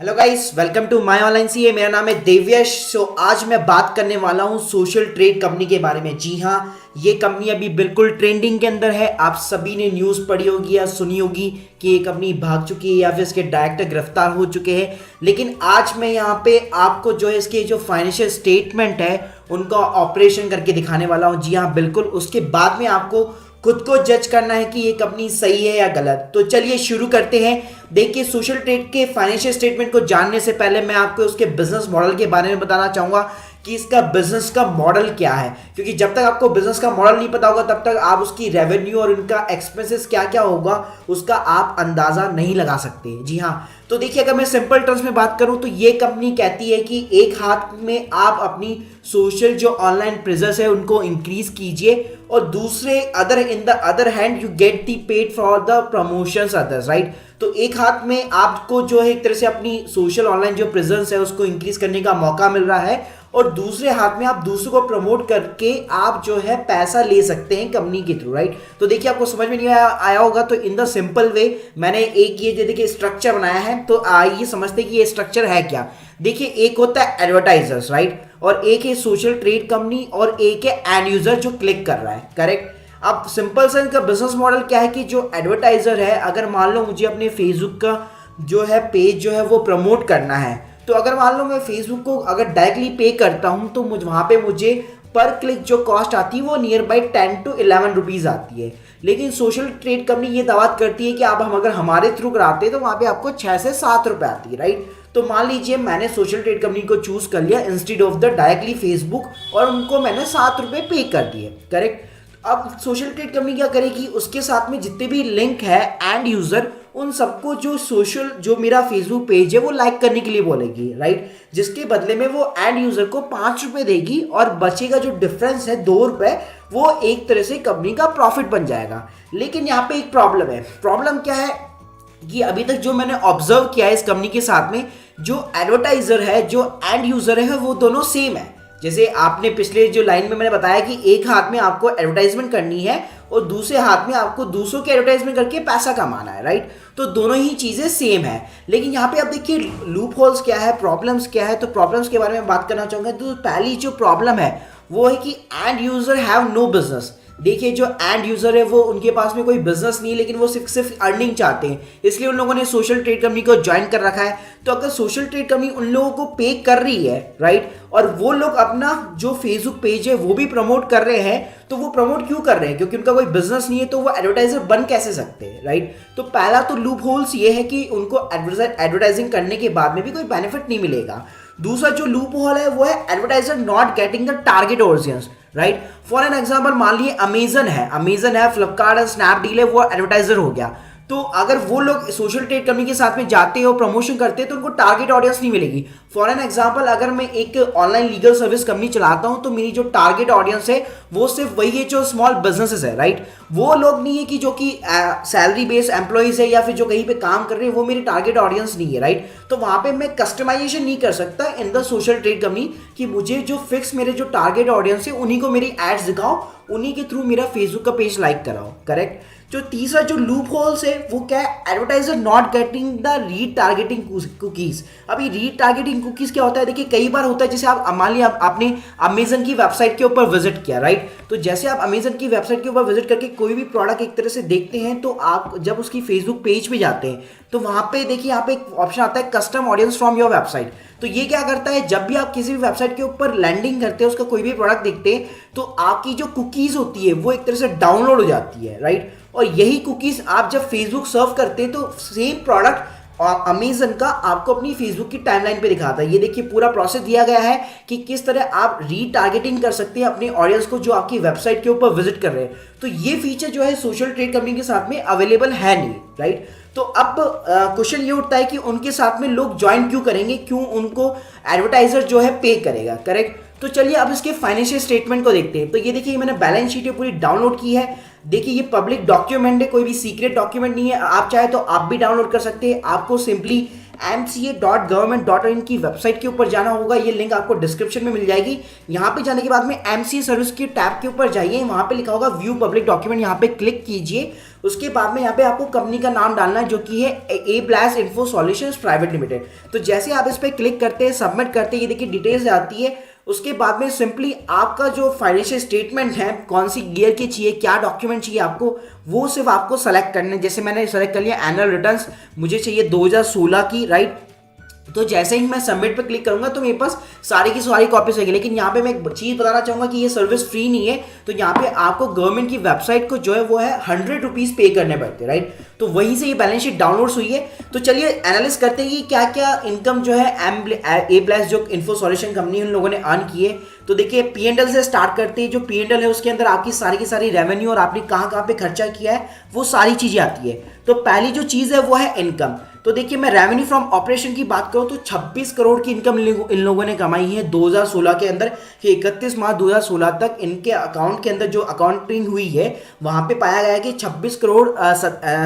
Hello guys, welcome to my online CA. मेरा नाम है देव्यश। आज मैं बात करने वाला हूं सोशल ट्रेड कंपनी के बारे में। जी हां, ये कंपनी अभी बिल्कुल ट्रेंडिंग के अंदर है। आप सभी ने न्यूज़ पढ़ी होगी या सुनी होगी कि ये कंपनी भाग चुकी है या फिर इसके डायरेक्टर गिरफ्तार हो चुके हैं। लेकिन आज मैं यहाँ पे आपको जो है इसके जो फाइनेंशियल स्टेटमेंट है उनका ऑपरेशन करके दिखाने वाला हूँ। जी हाँ, बिल्कुल। उसके बाद में आपको खुद को जज करना है कि ये कंपनी सही है या गलत। तो चलिए शुरू करते हैं। देखिए, सोशल ट्रेड के फाइनेंशियल स्टेटमेंट को जानने से पहले मैं आपको उसके बिजनेस मॉडल के बारे में बताना चाहूंगा कि इसका बिजनेस का मॉडल क्या है, क्योंकि जब तक आपको बिजनेस का मॉडल नहीं पता होगा तब तक आप उसकी रेवेन्यू और उनका एक्सपेंसेस क्या क्या होगा उसका आप अंदाजा नहीं लगा सकते। जी हाँ, तो देखिए, अगर मैं सिंपल टर्म्स में बात करूं तो ये कंपनी कहती है कि एक हाथ में आप अपनी सोशल जो ऑनलाइन प्रेजेंस है उनको इंक्रीज कीजिए और दूसरे in the other hand you get the paid for the promotions others, right. तो एक हाथ में आपको जो है एक तरह से अपनी सोशल ऑनलाइन जो प्रेजेंस है उसको इंक्रीज करने का मौका मिल रहा है और दूसरे हाथ में आप दूसरों को प्रमोट करके आप जो है पैसा ले सकते हैं कंपनी के थ्रू, राइट। तो देखिए, आपको समझ में नहीं आया होगा तो इन द सिंपल वे मैंने एक ये देखिए स्ट्रक्चर बनाया है। तो आइए समझते हैं कि ये स्ट्रक्चर है क्या। देखिए, एक होता है एडवर्टाइजर्स, राइट, और एक है सोशल ट्रेड कंपनी और एक है एंड यूजर जो क्लिक कर रहा है, करेक्ट। अब सिंपल सा इनका बिजनेस मॉडल क्या है कि जो एडवर्टाइजर है, अगर मान लो मुझे अपने फेसबुक का जो है पेज जो है वो प्रमोट करना है, तो अगर मान लो मैं फेसबुक को अगर डायरेक्टली पे करता हूं तो वहां पे मुझे पर क्लिक जो कॉस्ट आती है वो नियर बाई 10 to 11 रुपीज आती है। लेकिन सोशल ट्रेड कंपनी ये दावा करती है कि आप हम अगर हमारे थ्रू कराते हैं तो वहां पे आपको 6 से 7 रुपए आती है, राइट। तो मान लीजिए मैंने सोशल ट्रेड कंपनी को चूज कर लिया instead of the directly Facebook और उनको मैंने 7 रुपए पे कर दिए, करेक्ट। अब सोशल ट्रेड कंपनी क्या करेगी, उसके साथ में जितने भी लिंक है एंड यूजर उन सबको जो मेरा फेसबुक पेज है वो लाइक करने के लिए बोलेगी, राइट। जिसके बदले में वो एंड यूजर को 5 रुपए देगी और बचेगा जो डिफरेंस है 2 रुपए, वो एक तरह से कंपनी का प्रॉफिट बन जाएगा। लेकिन यहाँ पे एक प्रॉब्लम है। प्रॉब्लम क्या है कि अभी तक जो मैंने ऑब्जर्व किया है इस कंपनी के साथ में, जो एडवर्टाइजर है जो एंड यूजर है वो दोनों सेम है। जैसे आपने पिछले जो लाइन में मैंने बताया कि एक हाथ में आपको एडवर्टाइजमेंट करनी है और दूसरे हाथ में आपको दूसरों के एडवर्टाइजमेंट करके पैसा कमाना है, राइट। तो दोनों ही चीजें सेम है। लेकिन यहाँ पे आप देखिए लूप होल्स क्या है, प्रॉब्लम्स क्या है। तो प्रॉब्लम्स के बारे में बात करना चाहूंगा। तो पहली जो प्रॉब्लम है वो है कि end user have no business. देखिए, जो एंड यूजर है वो उनके पास में कोई बिजनेस नहीं है, लेकिन वो सिर्फ अर्निंग चाहते हैं, इसलिए उन लोगों ने सोशल ट्रेड कंपनी को ज्वाइन कर रखा है। तो अगर सोशल ट्रेड कंपनी उन लोगों को पे कर रही है, राइट, और वो लोग अपना जो फेसबुक पेज है वो भी प्रमोट कर रहे हैं, तो वो प्रमोट क्यों कर रहे हैं? क्योंकि उनका कोई बिजनेस नहीं है, तो वो एडवर्टाइजर बन कैसे सकते हैं, राइट। तो पहला तो लूप होल्स ये है कि उनको एडवर्टाइजिंग करने के बाद में भी कोई बेनिफिट नहीं मिलेगा। दूसरा जो लूप होल है वो है advertiser not getting the target audience, right. For an example मान लिए अमेजन है, फ्लिपकार्ट है, स्नैपडील है, वो एडवर्टाइजर हो गया। तो अगर वो लोग सोशल ट्रेड कंपनी के साथ में जाते हो प्रमोशन करते हैं तो उनको टारगेट ऑडियंस नहीं मिलेगी। फॉर एन एग्जांपल, अगर मैं एक ऑनलाइन लीगल सर्विस कंपनी चलाता हूं तो मेरी जो टारगेट ऑडियंस है वो सिर्फ वही है जो स्मॉल बिजनेसेस है, राइट। वो लोग नहीं है कि जो कि सैलरी बेस्ड एम्प्लॉइज है या फिर जो कहीं पे काम कर रहे हैं, वो मेरी टारगेट ऑडियंस नहीं है, राइट। तो वहां पे मैं कस्टमाइजेशन नहीं कर सकता in the social trade company कि मुझे जो फिक्स मेरे जो टारगेट ऑडियंस है उन्हीं को मेरी एड्स दिखाओ, उन्हीं के थ्रू मेरा फेसबुक का पेज लाइक कराओ, करेक्ट। जो तीसरा जो लूप होल्स है वो क्या है, advertiser not getting the retargeting cookies. अभी रीटारगेटिंग कुकीज क्या होता है? देखिए, कई बार होता है जैसे आप मान लिया आपने अमेजन की वेबसाइट के ऊपर विजिट किया, राइट। तो जैसे आप अमेजन की वेबसाइट के ऊपर विजिट करके कोई भी प्रोडक्ट एक तरह से देखते हैं, तो आप जब उसकी फेसबुक पेज पे जाते हैं तो वहां पे देखिए यहाँ पे एक ऑप्शन आता है custom audience from your website. तो ये क्या करता है, जब भी आप किसी भी वेबसाइट के ऊपर लैंडिंग करते हैं, उसका कोई भी प्रोडक्ट देखते हैं, तो आपकी जो कुकीज होती है वो एक तरह से डाउनलोड हो जाती है, राइट। और यही कुकीज आप जब फेसबुक सर्व करते हैं तो सेम प्रोडक्ट अमेजन का आपको अपनी फेसबुक की टाइमलाइन पे दिखाता है। ये देखिए पूरा प्रोसेस दिया गया है कि किस तरह आप रीटारगेटिंग कर सकते हैं अपने ऑडियंस को जो आपकी वेबसाइट के ऊपर विजिट कर रहे हैं। तो ये फीचर जो है सोशल ट्रेड कंपनी के साथ में अवेलेबल है नहीं, राइट। तो अब क्वेश्चन ये उठता है कि उनके साथ में लोग ज्वाइन क्यों करेंगे, क्यों उनको एडवर्टाइजर जो है पे करेगा, करेक्ट। तो चलिए अब इसके फाइनेंशियल स्टेटमेंट को देखते हैं। तो ये देखिए मैंने बैलेंस शीट पूरी डाउनलोड की है। देखिए ये पब्लिक डॉक्यूमेंट है, कोई भी सीक्रेट डॉक्यूमेंट नहीं है। आप चाहे तो आप भी डाउनलोड कर सकते हैं। आपको सिंपली mca.government.in की वेबसाइट के ऊपर जाना होगा। ये लिंक आपको डिस्क्रिप्शन में मिल जाएगी। यहाँ पे जाने के बाद में एमसीए सर्विस के टैब के ऊपर जाइए, वहाँ पे लिखा होगा व्यू पब्लिक डॉक्यूमेंट, यहाँ पे क्लिक कीजिए। उसके बाद में यहाँ पे आपको कंपनी का नाम डालना है जो कि है a Blast Info Solutions Private Limited. तो जैसे आप इस पर क्लिक करते हैं, सबमिट करते हैं, ये देखिए डिटेल्स आती है। उसके बाद में सिंपली आपका जो फाइनेंशियल स्टेटमेंट है, कौन सी ईयर की चाहिए, क्या डॉक्यूमेंट चाहिए आपको, वो सिर्फ आपको सेलेक्ट करना है। जैसे मैंने सेलेक्ट कर लिया एनुअल रिटर्न्स, मुझे चाहिए 2016 की, राइट। तो जैसे ही मैं सबमिट पे क्लिक करूंगा तो मेरे पास सारी की सारी कॉपीज रहेगी। लेकिन यहाँ पे मैं एक चीज़ बताना चाहूँगा कि ये सर्विस फ्री नहीं है। तो यहाँ पे आपको गवर्नमेंट की वेबसाइट को जो है वो है 100 रुपीज़ पे करने पड़ते हैं, राइट। तो वहीं से ये बैलेंस शीट डाउनलोड्स हुई है। तो चलिए एनालिस करते हैं कि क्या क्या इनकम जो है ए प्लस जो इन्फो सॉल्यूशन कंपनी उन लोगों ने अर्न की है। तो देखिए P&L से स्टार्ट करते हैं। जो P&L है उसके अंदर आपकी सारी की सारी रेवेन्यू और आपने कहाँ कहाँ पे खर्चा किया है वो सारी चीज़ें आती है। तो पहली जो चीज़ है वो है इनकम। तो देखिए मैं रेवेन्यू फ्रॉम ऑपरेशन की बात करूँ तो 26 करोड़ की इनकम इन लोगों ने कमाई है 2016 के अंदर। कि 31 मार्च 2016 तक इनके अकाउंट के अंदर जो अकाउंटिंग हुई है वहाँ पे पाया गया है कि 26 करोड़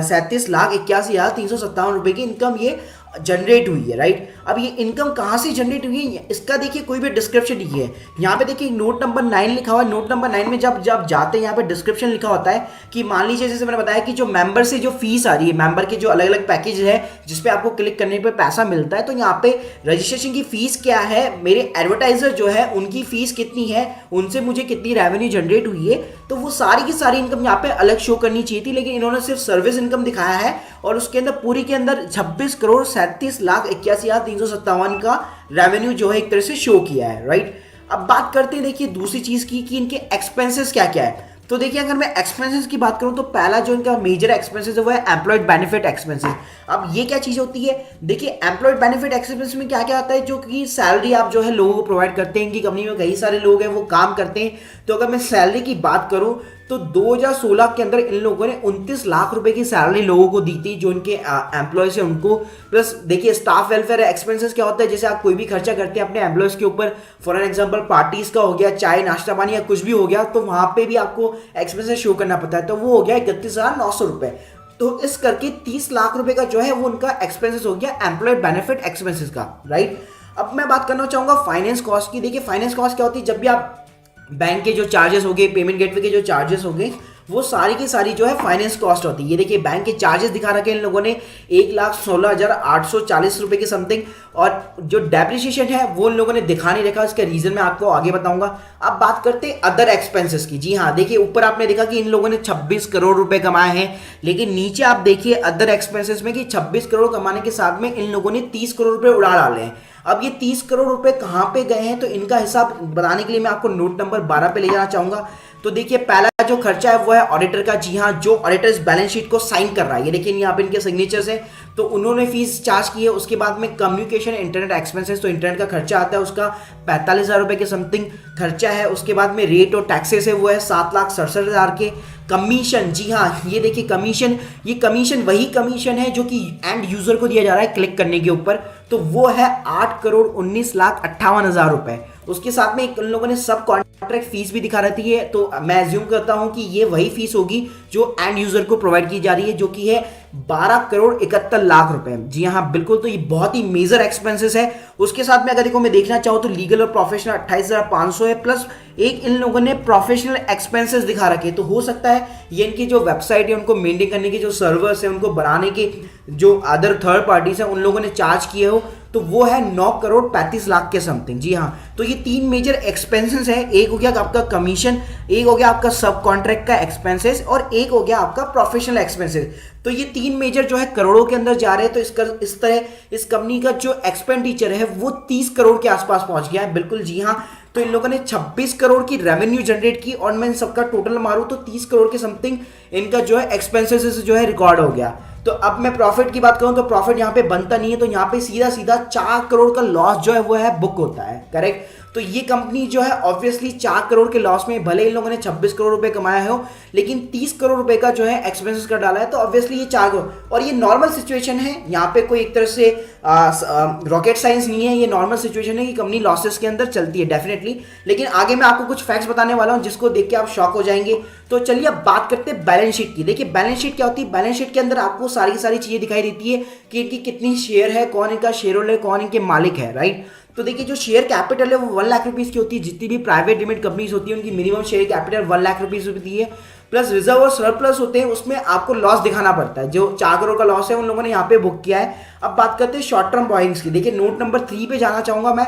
37,81,357 रुपए की इनकम ये जनरेट हुई है, राइट। अब ये इनकम कहाँ से जनरेट हुई है इसका देखिए कोई भी डिस्क्रिप्शन नहीं है। यहाँ पे देखिए नोट नंबर 9 लिखा हुआ है। नोट नंबर 9 में जब जाते हैं यहाँ पे डिस्क्रिप्शन लिखा होता है कि मान लीजिए जैसे मैंने बताया कि जो मेंबर से जो फीस आ रही है, मेंबर के जो अलग अलग पैकेज है जिसपे आपको क्लिक करने पे पैसा मिलता है, तो यहाँ पे रजिस्ट्रेशन की फीस क्या है, मेरे एडवर्टाइजर जो है उनकी फीस कितनी है, उनसे मुझे कितनी रेवेन्यू जनरेट हुई है, तो वो सारी की सारी इनकम यहाँ पे अलग शो करनी चाहिए थी। लेकिन इन्होंने सिर्फ सर्विस इनकम दिखाया है और उसके अंदर पूरी के अंदर 26 करोड़ 37,81,357 का रेवेन्यू जो है एक तरह से शो किया है, राइट। अब बात करते हैं देखिए दूसरी चीज की कि इनके एक्सपेंसेस क्या क्या है। तो देखिए अगर मैं एक्सपेंसेस की बात करूं तो पहला जो इनका मेजर एक्सपेंसेस है वो है एम्प्लॉयड बेनिफिट एक्सपेंसेस। अब ये क्या चीज होती है, देखिए एम्प्लॉयड बेनिफिट एक्सपेंस में क्या क्या आता है, जो कि सैलरी आप जो है लोगों को प्रोवाइड करते हैं। इनकी कंपनी में कई सारे लोग हैं वो काम करते हैं। तो अगर मैं सैलरी की बात करूं तो 2016 के अंदर इन लोगों ने 29 लाख रुपए की सैलरी लोगों को दी थी जो इनके एम्प्लॉयज है उनको। प्लस देखिए स्टाफ वेलफेयर एक्सपेंसेस क्या होता है, जैसे आप कोई भी खर्चा करते हैं अपने एम्प्लॉयज के ऊपर, फॉर एग्जांपल पार्टीज का हो गया, चाय नाश्ता पानी या कुछ भी हो गया, तो वहां पे भी आपको एक्सपेंसेस शो करना पड़ता है। तो वो हो गया 31,900 रुपए। तो इस करके 30 लाख रुपए का जो है वो उनका एक्सपेंसेस हो गया एम्प्लॉयड बेनिफिट एक्सपेंसेस का, राइट। अब मैं बात करना चाहूंगा फाइनेंस कॉस्ट की। देखिए फाइनेंस कॉस्ट क्या होती है, जब भी आप बैंक के जो चार्जेस हो गए, पेमेंट गेटवे के जो चार्जेस हो गए, वो सारी की सारी जो है फाइनेंस कॉस्ट होती है। ये देखिए बैंक के चार्जेस दिखा रखे इन लोगों ने 1,16,840 रुपए के समथिंग। और जो डेप्रिसिएशन है वो इन लोगों ने दिखा नहीं रखा, इसका रीजन मैं आपको आगे बताऊंगा। अब बात करते हैं अदर एक्सपेंसेस की। जी हाँ, देखिए ऊपर आपने देखा कि इन लोगों ने 26 करोड़ रुपए कमाए हैं, लेकिन नीचे आप देखिए अदर एक्सपेंसेस में कि 26 करोड़ कमाने के साथ में इन लोगों ने 30 करोड़ रुपए उड़ा डाले हैं। अब ये 30 करोड़ रुपए कहाँ पे गए हैं, तो इनका हिसाब बताने के लिए मैं आपको नोट नंबर 12 पे ले जाना चाहूंगा। तो देखिए पहला जो खर्चा है वो है ऑडिटर का। जी हाँ, जो ऑडिटर इस बैलेंस शीट को साइन कर रहा है, ये देखिए यहाँ पे इनके सिग्नेचर्स है, तो उन्होंने फीस चार्ज की है। उसके बाद में कम्युनिकेशन इंटरनेट एक्सपेंसेस, तो इंटरनेट का खर्चा आता है, उसका 45,000 रुपए के समथिंग खर्चा है। उसके बाद में रेट और टैक्सेस है वो है 7,67,000 के। कमीशन, जी हाँ ये देखिए कमीशन, ये कमीशन वही कमीशन है जो कि एंड यूजर को दिया जा रहा है क्लिक करने के ऊपर, तो वो है 8,19,58,000 रुपए। उसके साथ में इन लोगों ने सब कॉन्ट्रैक्ट फीस भी दिखा रही है, तो मैं एज्यूम करता हूं कि ये वही फीस होगी जो एंड यूजर को प्रोवाइड की जा रही है, जो कि है 12,71,00,000 रुपए। जी हाँ बिल्कुल, तो ये बहुत ही मेजर एक्सपेंसेस है। उसके साथ में अगर देखो मैं देखना चाहूँ तो लीगल और प्रोफेशनल 28,500 है, प्लस एक इन लोगों ने प्रोफेशनल एक्सपेंसेस दिखा रखे। तो हो सकता है ये इनकी जो वेबसाइट है उनको मेंटेन करने के जो सर्वर्स है, उनको बनाने के जो अदर थर्ड पार्टीज है उन लोगों ने चार्ज किए हो, तो वो है 9,35,00,000 के समथिंग। जी हाँ, तो ये तीन मेजर एक्सपेंसेस है। एक हो गया आपका कमीशन, एक हो गया आपका सब कॉन्ट्रैक्ट का एक्सपेंसेस, और एक हो गया आपका प्रोफेशनल एक्सपेंसेस। तो ये तीन मेजर जो है करोड़ों के अंदर जा रहे हैं। तो इस तरह इस कंपनी का जो एक्सपेंडिचर है वो 30 करोड़ के आसपास पहुंच गया है। बिल्कुल जी हाँ, तो इन लोगों ने 26 करोड़ की रेवेन्यू जनरेट की, और मैं इन सबका टोटल मारूं तो 30 करोड़ के समथिंग इनका जो है एक्सपेंसेस जो है रिकॉर्ड हो गया। तो अब मैं प्रॉफिट की बात करूं तो प्रॉफिट यहाँ पे बनता नहीं है, तो यहाँ पे सीधा सीधा 4 करोड़ का लॉस जो है वो है बुक होता है, करेक्ट। तो ये कंपनी जो है ऑब्वियसली 4 करोड़ के लॉस में, भले इन लोगों ने 26 करोड़ रुपए कमाया हो, लेकिन 30 करोड़ रुपए का जो है एक्सपेंसेस कर डाला है, तो ऑब्वियसली ये 4 करोड़, और ये नॉर्मल सिचुएशन है, यहाँ पे कोई एक तरह से रॉकेट साइंस नहीं है, ये नॉर्मल सिचुएशन है कि कंपनी लॉसेस के अंदर चलती है डेफिनेटली। लेकिन आगे मैं आपको कुछ फैक्ट्स बताने वाला हूँ जिसको देख के आप शॉक हो जाएंगे। तो चलिए अब बात करते हैं बैलेंस शीट की। देखिए बैलेंस शीट क्या होती है, बैलेंस शीट के अंदर आपको सारी की सारी चीजें दिखाई देती है कि इनकी कितनी शेयर है, कौन इनका शेयर होल्डर, कौन इनके मालिक है, राइट। तो देखिए जो शेयर कैपिटल है वो 1 लाख रुपीज की होती है, जितनी भी प्राइवेट लिमिटेड कंपनीज होती है उनकी minimum share capital 1 lakh rupees होती है। प्लस रिजर्व और सरप्लस होते हैं, उसमें आपको लॉस दिखाना पड़ता है, जो 4 करोड़ का लॉस है उन लोगों ने यहाँ पे बुक किया है। अब बात करते हैं शॉर्ट टर्म बॉइंग्स की। देखिए नोट नंबर 3 पे जाना चाहूंगा मैं।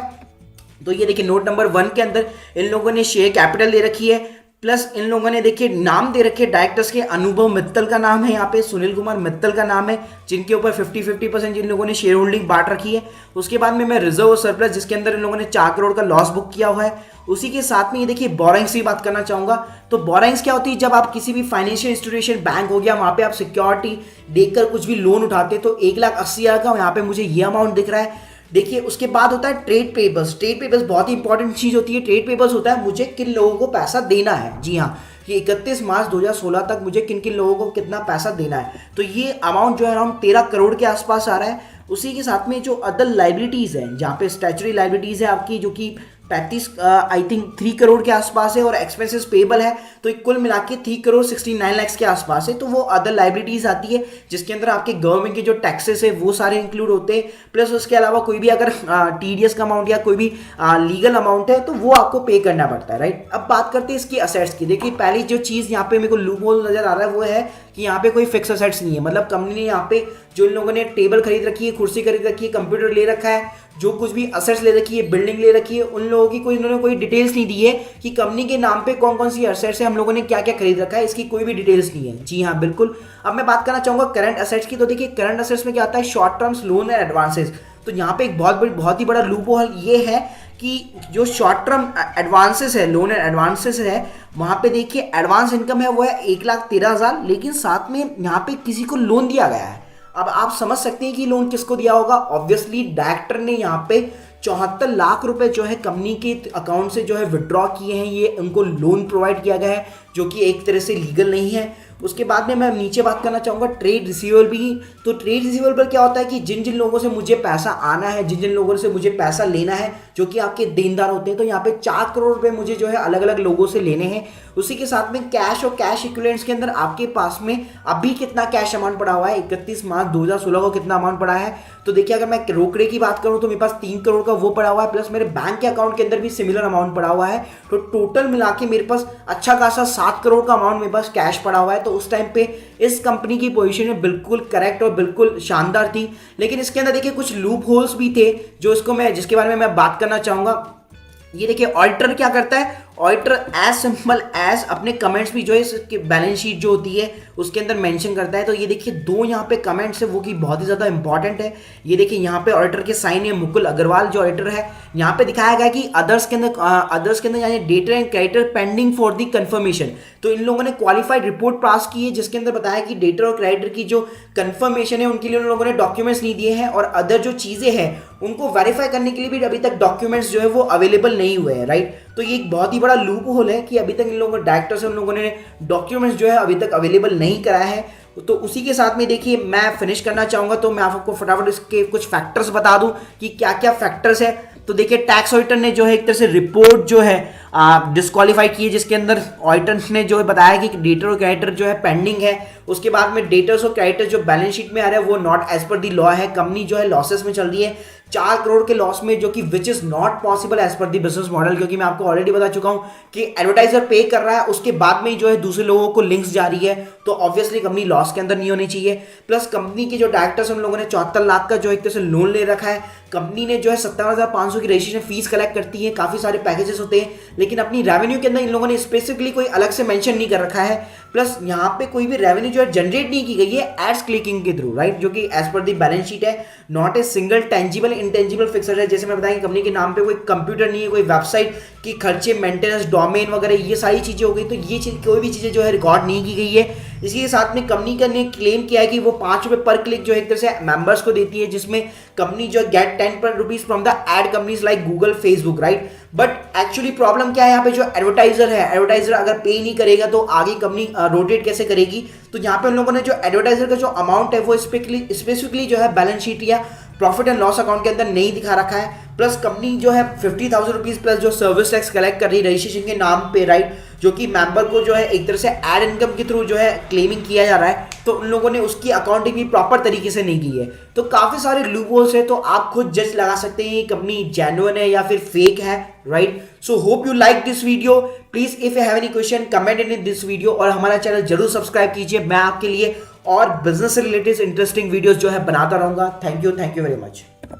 तो ये देखिए नोट नंबर 1 के अंदर इन लोगों ने शेयर कैपिटल दे रखी है, प्लस इन लोगों ने देखिए नाम दे रखे डायरेक्टर्स के, अनुभव मित्तल का नाम है, यहाँ पे सुनील कुमार मित्तल का नाम है, जिनके ऊपर 50-50% जिन लोगों ने शेयर होल्डिंग बांट रखी है। उसके बाद में मैं रिजर्व और सरप्लस, जिसके अंदर इन लोगों ने 4 करोड़ का लॉस बुक किया हुआ है। उसी के साथ में ये देखिए बोरिंग्स की बात करना चाहूंगा। तो बोरिंग्स क्या होती है, जब आप किसी भी फाइनेंशियल इंस्टीट्यूशन, बैंक हो गया, वहां पे आप सिक्योरिटी देखकर कुछ भी लोन उठाते, तो 1,80,000 का यहाँ पे मुझे ये अमाउंट दिख रहा है। देखिए उसके बाद होता है ट्रेड पेपर्स। ट्रेड पेपर्स बहुत ही इंपॉर्टेंट चीज होती है। ट्रेड पेपर्स होता है मुझे किन लोगों को पैसा देना है, जी हाँ, कि 31 मार्च 2016 तक मुझे किन किन लोगों को कितना पैसा देना है। तो ये अमाउंट जो है अराउंड 13 करोड़ के आसपास आ रहा है। उसी के साथ में जो अदर लाइबिलिटीज है, जहाँ पे स्टैचुटरी लाइबिलिटीज है आपकी, जो कि 35 आई थिंक 3 करोड़ के आसपास है, और एक्सपेंसेस पेबल है, तो कुल मिला के 3 करोड़ 69 लाख के आसपास है। तो वो अदर लाइबिलिटीज आती है, जिसके अंदर आपके गवर्नमेंट के जो टैक्सेस है वो सारे इंक्लूड होते हैं। प्लस उसके अलावा कोई भी अगर टीडीएस का अमाउंट या कोई भी लीगल अमाउंट है तो वो आपको पे करना पड़ता है, राइट। अब बात करते हैं इसकी असेट्स की। देखिए पहली जो चीज़ यहाँ पे मेरे को लूप होल नजर आ रहा है वो है कि यहाँ पे कोई फिक्स असेट्स नहीं है। मतलब कंपनी ने यहाँ पे जो इन लोगों ने टेबल खरीद रखी है, कुर्सी खरीद रखी है, कंप्यूटर ले रखा है, जो कुछ भी असेट्स ले रखी है, बिल्डिंग ले रखी है, उन लोगों की इन्होंने कोई डिटेल्स नहीं दी है कि कंपनी के नाम पे कौन कौन सी असेट्स है, हम लोगों ने क्या क्या खरीद रखा है, इसकी कोई भी डिटेल्स नहीं है। जी हाँ बिल्कुल। अब मैं बात करना चाहूंगा करंट असेट्स की। तो देखिए करंट असेट्स में क्या आता है, short terms, loan and advances. तो यहाँ पे एक बहुत ही बड़ा लूप होल ये है कि जो शॉर्ट टर्म एडवांसेस है, लोन एंड एडवांसेस है, वहां पे देखिए एडवांस इनकम है वो है 1,13,000, लेकिन साथ में यहाँ पे किसी को लोन दिया गया है। अब आप समझ सकते हैं कि लोन किसको दिया होगा। ऑब्वियसली डायरेक्टर ने यहाँ पे 74 लाख रुपए जो है कंपनी के अकाउंट से जो है विड्रॉ किए हैं, ये उनको लोन प्रोवाइड किया गया है, जो कि एक तरह से लीगल नहीं है। उसके बाद में मैं नीचे बात करना चाहूँगा ट्रेड रिसीवेबल भी। तो ट्रेड रिसीवेबल क्या होता है कि जिन जिन लोगों से मुझे पैसा आना है, जिन जिन लोगों से मुझे पैसा लेना है, जो कि आपके देनदार होते हैं, तो यहाँ पे 4 करोड़ रुपए मुझे जो है अलग अलग लोगों से लेने हैं। उसी के साथ में कैश और कैश इक्विवेलेंट्स के अंदर आपके पास में अभी कितना कैश अमाउंट पड़ा हुआ है, 31 मार्च 2016 को कितना अमाउंट पड़ा है। तो देखिए अगर मैं रोकड़े की बात करूँ तो मेरे पास 3 करोड़ का वो पड़ा हुआ है, प्लस मेरे बैंक के अकाउंट के अंदर भी सिमिलर अमाउंट पड़ा हुआ है। तो टोटल मिला के मेरे पास अच्छा खासा 7 करोड़ का अमाउंट मेरे पास कैश पड़ा हुआ है। तो उस टाइम पे इस कंपनी की पोजीशन में बिल्कुल करेक्ट और बिल्कुल शानदार थी। लेकिन इसके अंदर देखिए कुछ लूप होल्स भी थे जो जिसके बारे में मैं बात करना चाहूंगा। ये देखिए ऑडिटर क्या करता है, ऑडिटर एज सिंपल एज अपने कमेंट्स भी जो है इसकी बैलेंस शीट जो होती है उसके अंदर मेंशन करता है। तो ये देखिए 2 यहाँ पे कमेंट्स है वो कि बहुत ही ज़्यादा इंपॉर्टेंट है। ये देखिए यहाँ पे ऑडिटर के साइन है, मुकुल अग्रवाल जो ऑडिटर है। यहाँ पे दिखाया गया कि अदर्स के अंदर यानी debtor and creditor pending for the confirmation. तो इन लोगों ने क्वालिफाइड रिपोर्ट पास की है जिसके अंदर बताया कि डेटर और क्रेडिटर की जो कंफर्मेशन है उनके लिए उन लोगों ने डॉक्यूमेंट्स नहीं दिए हैं, और अदर जो चीज़ें हैं उनको वेरीफाई करने के लिए भी अभी तक डॉक्यूमेंट्स जो है वो अवेलेबल नहीं हुए हैं, राइट। तो ये एक बहुत ही बड़ा लूप होल है कि अभी तक इन लोगों डायरेक्टर से उन लोगों ने डॉक्यूमेंट्स जो है अभी तक अवेलेबल नहीं कराया है। तो उसी के साथ में देखिए मैं फिनिश करना चाहूंगा, तो मैं आपको फटाफट इसके कुछ फैक्टर्स बता दूं कि क्या क्या फैक्टर्स है। तो देखिए टैक्स ऑडिटर ने जो है एक तरह से रिपोर्ट जो है डिस्क्वालीफाई की है, जिसके अंदर ऑडिटर ने जो है बताया कि डेटर और क्रेडिटर जो है पेंडिंग है। उसके बाद में डेटर्स और क्रेडिटर्स जो बैलेंस शीट में आ रहा है वो not as per the law है। कंपनी जो है लॉसेस में चल रही है 4 करोड़ के लॉस में, जो कि which is not possible as per the business model, क्योंकि मैं आपको ऑलरेडी बता चुका हूं कि एडवर्टाइजर पे कर रहा है, उसके बाद में ही जो है दूसरे लोगों को लिंक्स जा रही है, तो ऑब्वियसली कंपनी लॉस के अंदर नहीं होनी चाहिए। प्लस कंपनी के जो डायरेक्टर्स उन लोगों ने 74 लाख का जो एक तरह से लोन ले रखा है। कंपनी ने जो है 57,500 की रजिस्ट्रेशन फीस कलेक्ट करती है, काफी सारे पैकेजेस होते हैं, लेकिन अपनी रेवेन्यू के अंदर इन लोगों ने स्पेसिफिकली कोई अलग से मेंशन नहीं कर रखा है। प्लस यहाँ पे कोई भी रेवेन्यू जो है जनरेट नहीं की गई है एड्स क्लिकिंग के थ्रू, राइट, जो कि as per the balance sheet है not a single tangible intangible fixer है। जैसे मैं बताएंगे कंपनी के नाम पे कोई कंप्यूटर नहीं है, कोई वेबसाइट की खर्चे, मेंटेनेंस, डोमेन वगैरह ये सारी चीजें हो गई, तो ये चीज कोई भी चीजें जो है रिकॉर्ड नहीं की गई है। इसी के साथ में कंपनी ने क्लेम किया है कि वो 5 रुपए पर क्लिक जो है एक तरह से मेंबर्स को देती है, जिसमें कंपनी जो get 10 rupees from the ad companies like Google, Facebook, right. But actually problem क्या है यहाँ पे, जो एडवर्टाइजर है, एडवर्टाइजर अगर पे नहीं करेगा तो आगे कंपनी रोटेट कैसे करेगी। तो यहाँ पे उन लोगों ने जो एडवर्टाइजर का जो अमाउंट है वो स्पेसिफिकली जो है बैलेंस शीट या प्रॉफिट एंड लॉस अकाउंट के अंदर नहीं दिखा रखा है। प्लस कंपनी जो है 50,000 रुपीज प्लस जो सर्विस टैक्स कलेक्ट कर रही है रजिस्ट्रेशन के नाम पे, राइट, जो कि मेंबर को जो है एक तरह से एड इनकम के थ्रू जो है क्लेमिंग किया जा रहा है। तो उन लोगों ने उसकी अकाउंटिंग भी प्रॉपर तरीके से नहीं की है। तो काफी सारे लूपहोल्स है, तो आप खुद जज लगा सकते हैं ये कंपनी जेन्युइन है या फिर फेक है, right. So hope you like this video. Please if you have any question comment in this video, और हमारा चैनल जरूर सब्सक्राइब कीजिए। मैं आपके लिए और बिजनेस से रिलेटेड इंटरेस्टिंग वीडियोस जो है बनाता रहूंगा। Thank you very much.